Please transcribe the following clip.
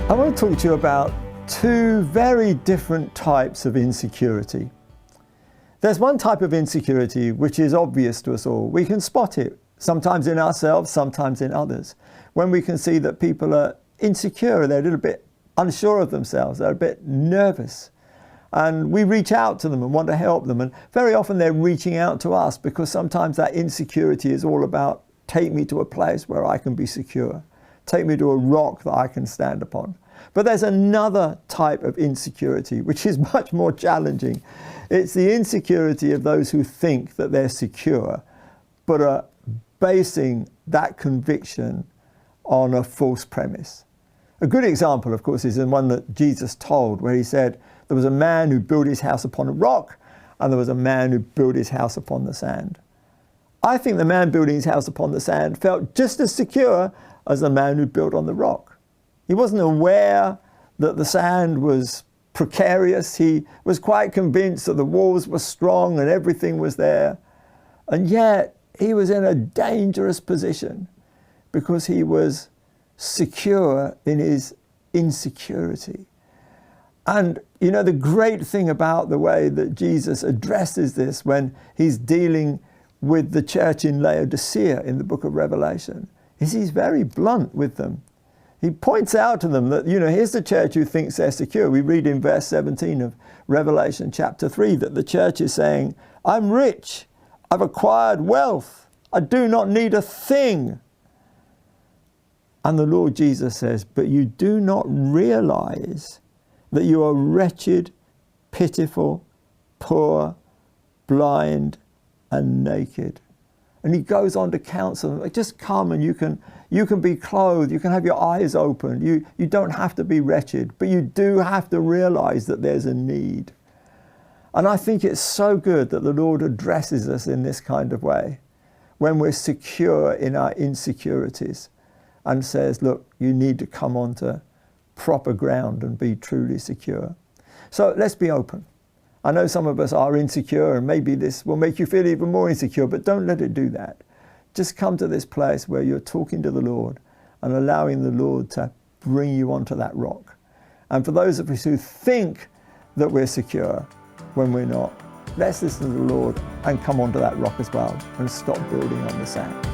I want to talk to you about two very different types of insecurity. There's one type of insecurity which is obvious to us all. We can spot it, sometimes in ourselves, sometimes in others. When we can see that people are insecure, they're a little bit unsure of themselves, they're a bit nervous. And we reach out to them and want to help them. And very often they're reaching out to us because sometimes that insecurity is all about, take me to a place where I can be secure. Take me to a rock that I can stand upon. But there's another type of insecurity which is much more challenging. It's the insecurity of those who think that they're secure, but are basing that conviction on a false premise. A good example, of course, is the one that Jesus told, where he said, there was a man who built his house upon a rock, and there was a man who built his house upon the sand. I think the man building his house upon the sand felt just as secure as the man who built on the rock. He wasn't aware that the sand was precarious. He was quite convinced that the walls were strong and everything was there. And yet he was in a dangerous position because he was secure in his insecurity. And you know, the great thing about the way that Jesus addresses this when he's dealing with the church in Laodicea in the book of Revelation is he's very blunt with them. He points out to them that, you know, here's the church who thinks they're secure. We read in verse 17 of Revelation chapter 3 that the church is saying, I'm rich, I've acquired wealth, I do not need a thing. And the Lord Jesus says, but you do not realize that you are wretched, pitiful, poor, blind, and naked. And he goes on to counsel them, just come and you can be clothed, you can have your eyes opened, you don't have to be wretched, but you do have to realize that there's a need. And I think it's so good that the Lord addresses us in this kind of way, when we're secure in our insecurities, and says, look, you need to come onto proper ground and be truly secure. So let's be open. I know some of us are insecure, and maybe this will make you feel even more insecure, but don't let it do that. Just come to this place where you're talking to the Lord and allowing the Lord to bring you onto that rock. And for those of us who think that we're secure when we're not, let's listen to the Lord and come onto that rock as well and stop building on the sand.